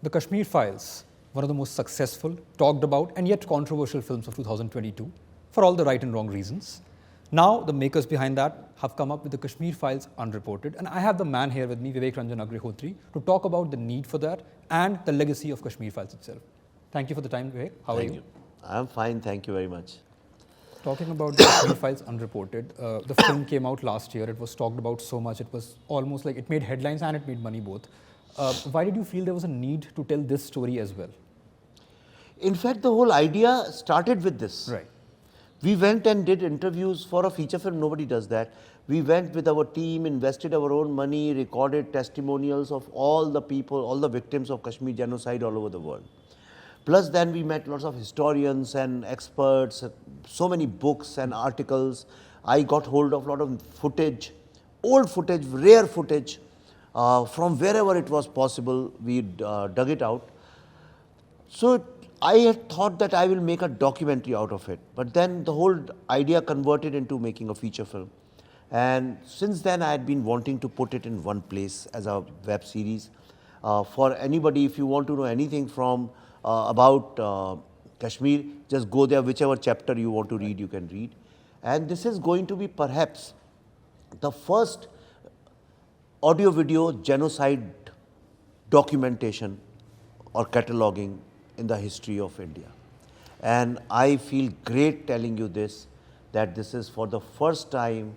The Kashmir Files, one of the most successful, talked about, and yet controversial films of 2022, for all the right and wrong reasons. Now, the makers behind that have come up with the Kashmir Files Unreported, and I have the man here with me, Vivek Agnihotri, to talk about the need for that and the legacy of Kashmir Files itself. Thank you for the time, Vivek. How are you? Thank you. I'm fine, thank you very much. Talking about the Kashmir Files Unreported, the film came out last year. It was talked about so much. It was almost like it made headlines and it made money both. Why did you feel there was a need to tell this story as well? In fact, the whole idea started with this. Right. We went and did interviews for a feature film. Nobody does that. We went with our team, invested our own money, recorded testimonials of all the people, all the victims of Kashmir genocide all over the world. Plus then we met lots of historians and experts, so many books and articles. I got hold of a lot of footage, old footage, rare footage, from wherever it was possible. We dug it out. So I had thought that I will make a documentary out of it. But then the whole idea converted into making a feature film. And since then I had been wanting to put it in one place as a web series. For anybody, if you want to know anything from about Kashmir, just go there, whichever chapter you want to read, you can read. And this is going to be perhaps the first audio-video genocide documentation or cataloging in the history of India. And I feel great telling you this, that this is for the first time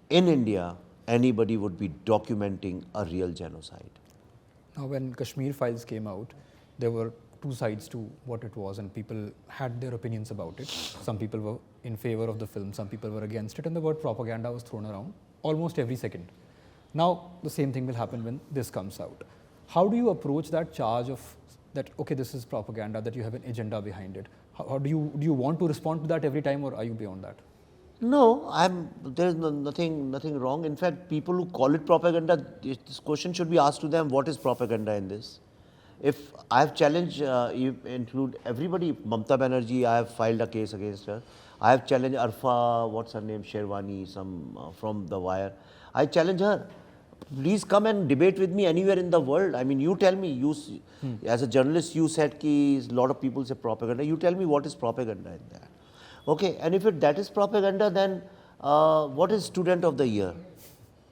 in India, anybody would be documenting a real genocide. Now, when Kashmir Files came out, there were two sides to what it was, and people had their opinions about it. Some people were in favor of the film, some people were against it, and the word propaganda was thrown around almost every second. Now, the same thing will happen when this comes out. How do you approach that charge of that, okay, this is propaganda, that you have an agenda behind it? How do you want to respond to that every time, or are you beyond that? No, there's nothing wrong. In fact, people who call it propaganda, this question should be asked to them, what is propaganda in this? If I have challenged, you include everybody, Mamta Banerjee, I have filed a case against her. I have challenged Arfa, what's her name, Sherwani, from The Wire. I challenge her. Please come and debate with me anywhere in the world. I mean, you tell me, as a journalist, you said that a lot of people say propaganda. You tell me what is propaganda in that. Okay, and if that is propaganda, then what is Student of the Year?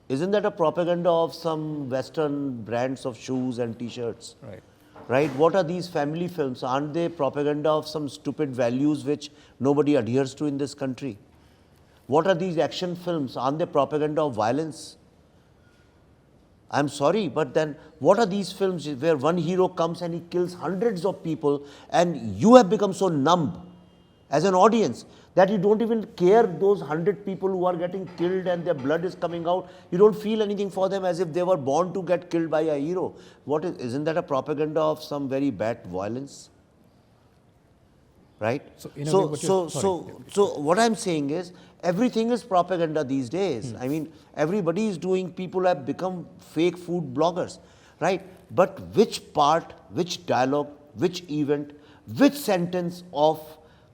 Isn't that a propaganda of some Western brands of shoes and T-shirts? Right. Right? What are these family films? Aren't they propaganda of some stupid values which nobody adheres to in this country? What are these action films? Aren't they propaganda of violence? I'm sorry, but then what are these films where one hero comes and he kills hundreds of people, and you have become so numb as an audience that you don't even care those 100 people who are getting killed and their blood is coming out. You don't feel anything for them, as if they were born to get killed by a hero. Isn't that a propaganda of some very bad violence? Right? So what I'm saying is, everything is propaganda these days. I mean, everybody is doing, people have become fake food bloggers, right? But which part, which dialogue, which event, which sentence of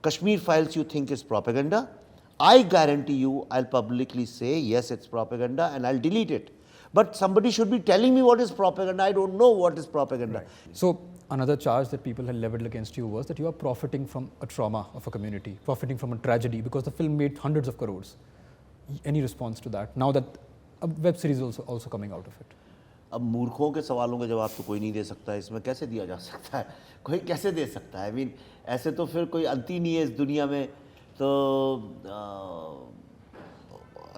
Kashmir Files you think is propaganda? I guarantee you, I'll publicly say, yes, it's propaganda, and I'll delete it. But somebody should be telling me what is propaganda. I don't know what is propaganda. Right. So another charge that people had leveled against you was that you are profiting from a trauma of a community, profiting from a tragedy, because the film made hundreds of crores. Any response to that, now that a web series is also coming out of it? अब मूर्खों के सवालों का जवाब तो कोई नहीं दे सकता है, इसमें कैसे दिया जा सकता है? कोई कैसे दे सकता है? आई मीन, ऐसे तो फिर कोई अंत ही नहीं है इस दुनिया में. तो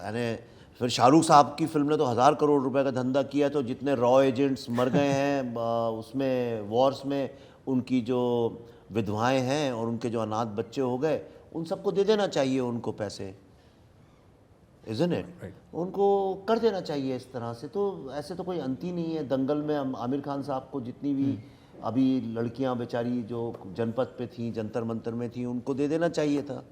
यानी फिर शाहरुख साहब की फिल्म ने तो 1000 करोड़ रुपए का धंधा किया, तो जितने रॉ एजेंट्स मर गए हैं उसमें वॉर्स में, उनकी जो विधवाएं हैं और उनके जो अनाथ बच्चे हो गए, उन सबको दे देना चाहिए उनको पैसे. Isn't it? Right. उनको कर देना चाहिए इस तरह से. तो ऐसे तो कोई अंत ही नहीं है. दंगल में आमिर खान साहब को जितनी भी अभी लड़कियां बेचारी जो जनपद पे थी, जंतर मंतर में थी, उनको दे देना चाहिए था.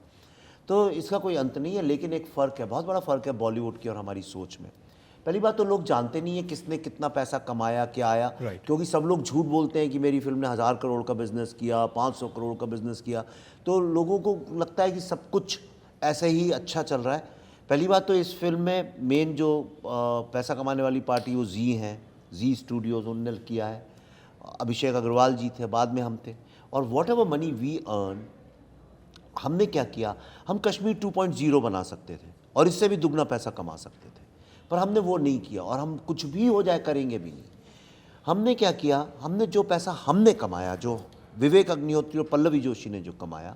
तो इसका कोई अंत नहीं है. लेकिन एक फ़र्क है, बहुत बड़ा फ़र्क है बॉलीवुड की और हमारी सोच में. पहली बात तो लोग जानते नहीं है किसने कितना पैसा कमाया, क्या आया. Right. क्योंकि सब लोग झूठ बोलते हैं कि मेरी फिल्म ने 1000 करोड़ का बिजनेस किया, 500 करोड़ का बिजनेस किया. तो लोगों को लगता है कि सब कुछ ऐसे ही अच्छा चल रहा है. पहली बात तो इस फिल्म में मेन जो पैसा कमाने वाली पार्टी वो जी हैं, जी स्टूडियोज़, उनने किया है. अभिषेक अग्रवाल जी थे, बाद में हम थे, और whatever money we earn, हमने क्या किया, हम कश्मीर 2.0 बना सकते थे और इससे भी दुगना पैसा कमा सकते थे, पर हमने वो नहीं किया, और हम कुछ भी हो जाए करेंगे भी नहीं। हमने क्या किया, हमने जो पैसा हमने कमाया, जो विवेक अग्निहोत्री और पल्लवी जोशी ने जो कमाया,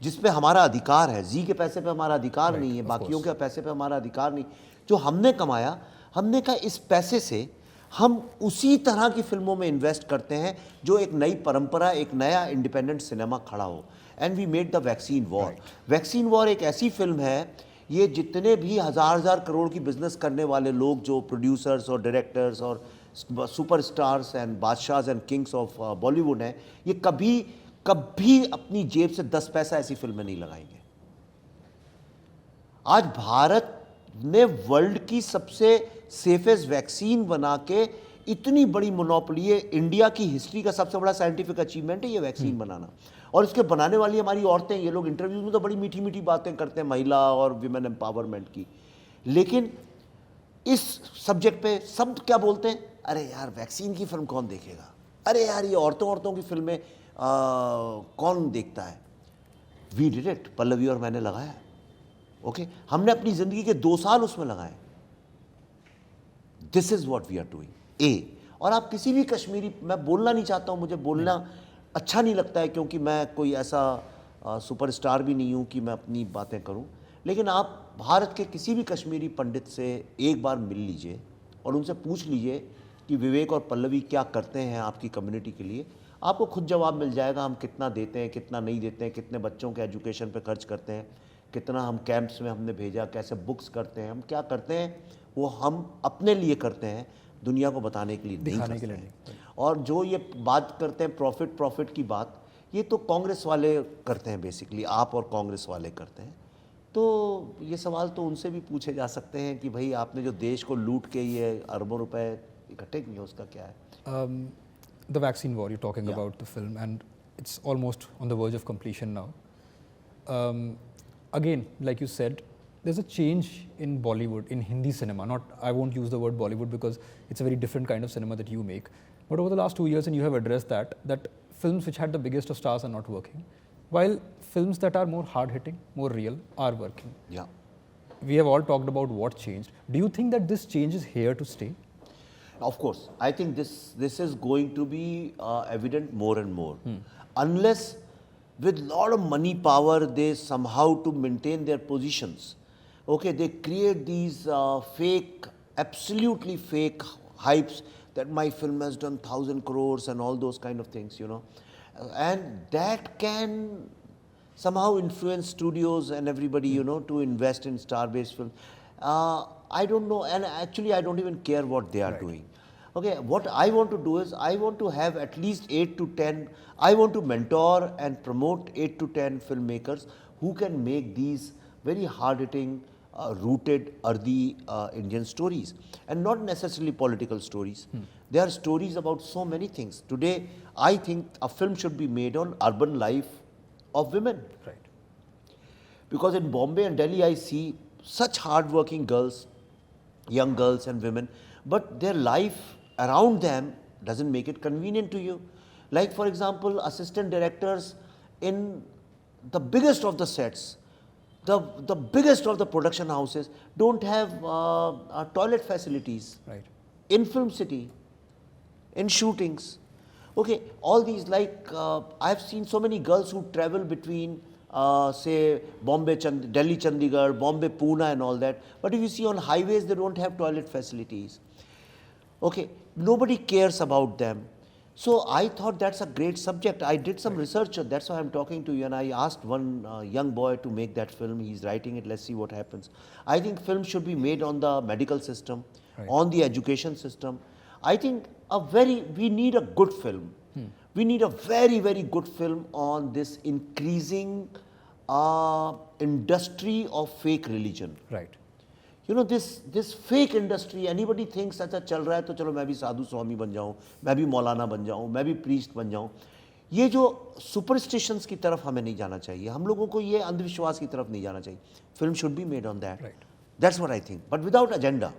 जिस पे हमारा अधिकार है, जी के पैसे पे हमारा अधिकार नहीं है, बाकियों के पैसे पे हमारा अधिकार नहीं, जो हमने कमाया, हमने कहा इस पैसे से हम उसी तरह की फिल्मों में इन्वेस्ट करते हैं जो एक नई परंपरा, एक नया इंडिपेंडेंट सिनेमा खड़ा हो। And we made The Vaccine War. Vaccine War एक ऐसी फिल्म है, ये जितने भी हजार करोड़ की बिजनेस करने वाले लोग, जो प्रोड्यूसर्स और डायरेक्टर्स और सुपरस्टार्स एंड बादशाहs एंड किंग्स ऑफ बॉलीवुड हैं, ये कभी कभी अपनी जेब से 10 पैसा ऐसी फिल्में नहीं लगाएंगे। आज भारत ने वर्ल्ड की सबसे सेफेस्ट वैक्सीन बना के इतनी बड़ी मोनोपोली है, इंडिया की हिस्ट्री का सबसे बड़ा साइंटिफिक अचीवमेंट है ये वैक्सीन बनाना, और इसके बनाने वाली हमारी औरतें। ये लोग इंटरव्यूज में तो बड़ी मीठी मीठी बातें करते हैं महिला और विमेन एम्पावरमेंट की, लेकिन इस सब्जेक्ट पे सब क्या बोलते हैं, अरे यार वैक्सीन की फिल्म कौन देखेगा, अरे यार ये औरतों की फिल्में कौन देखता है। वी डिड इट, पल्लवी और मैंने लगाया, ओके हमने अपनी जिंदगी के 2 साल उसमें लगाए। This is what we are doing uh. और आप किसी भी कश्मीरी, मैं बोलना नहीं चाहता हूँ, मुझे बोलना अच्छा नहीं लगता है, क्योंकि मैं कोई ऐसा सुपरस्टार भी नहीं हूँ कि मैं अपनी बातें करूँ, लेकिन आप भारत के किसी भी कश्मीरी पंडित से एक बार मिल लीजिए और उनसे पूछ लीजिए कि विवेक और पल्लवी क्या करते हैं आपकी कम्युनिटी के लिए, आपको खुद जवाब मिल जाएगा। हम कितना देते हैं, कितना नहीं देते हैं, कितने बच्चों के एजुकेशन पे खर्च करते हैं, कितना हम कैंप्स में हमने भेजा, कैसे बुक्स करते हैं, हम क्या करते हैं, वो हम अपने लिए करते हैं, दुनिया को बताने के लिए नहीं करते हैं। और जो ये बात करते हैं प्रॉफिट की बात, ये तो कांग्रेस वाले करते हैं बेसिकली, आप और कांग्रेस वाले करते हैं। तो ये सवाल तो उनसे भी पूछे जा सकते हैं कि भाई आपने जो देश को लूट के ये अरबों रुपए इकट्ठे किए, उसका क्या है। The vaccine war, you're talking about the film, and it's almost on the verge of completion now. Again, like you said, there's a change in Bollywood, in Hindi cinema. I won't use the word Bollywood because it's a very different kind of cinema that you make. But over the last 2 years, and you have addressed that films which had the biggest of stars are not working, while films that are more hard-hitting, more real, are working. Yeah. We have all talked about what changed. Do you think that this change is here to stay? Of course, I think this is going to be evident more and more, unless with lot of money power they somehow to maintain their positions. Okay, they create these fake, absolutely fake hypes that my film has done 1,000 crores and all those kind of things, you know, and that can somehow influence studios and everybody, you know, to invest in star-based film. I don't know, and actually I don't even care what they are doing. Okay, what I want to do is I want to have at least 8 to 10, I want to mentor and promote 8 to 10 filmmakers who can make these very hard-hitting, rooted, earthy Indian stories, and not necessarily political stories. There are stories about so many things. Today, I think a film should be made on urban life of women. Right. Because in Bombay and Delhi, I see such hard-working girls, young girls and women, but their life around them doesn't make it convenient to you. Like, for example, assistant directors in the biggest of the sets, the biggest of the production houses don't have toilet facilities. Right. In film city, in shootings. Okay, all these, like I've seen so many girls who travel between say Bombay, Delhi, Chandigarh, Bombay, Pune and all that. But if you see on highways, they don't have toilet facilities. Okay, nobody cares about them. So I thought that's a great subject. I did some research, that's why I'm talking to you, and I asked one young boy to make that film. He's writing it, let's see what happens. I think film should be made on the medical system, on the education system. I think we need a good film. We need a very, very good film on this increasing industry of fake religion. Right. You know, this fake industry, anybody thinks अच्छा चल रहा है तो चलो मैं भी साधु स्वामी बन जाऊँ, मैं भी मौलाना बन जाऊँ, मैं भी प्रीस्ट बन जाऊँ. ये जो सुपरस्टिशंस की तरफ हमें नहीं जाना चाहिए, हम लोगों को ये अंधविश्वास की तरफ नहीं जाना चाहिए. Film should be made on that. Right. That's what I think. But without agenda,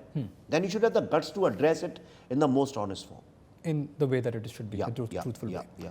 then you should have the guts to address it in the most honest form. in the way that it should be, Yeah, the truthful yeah, way. yeah.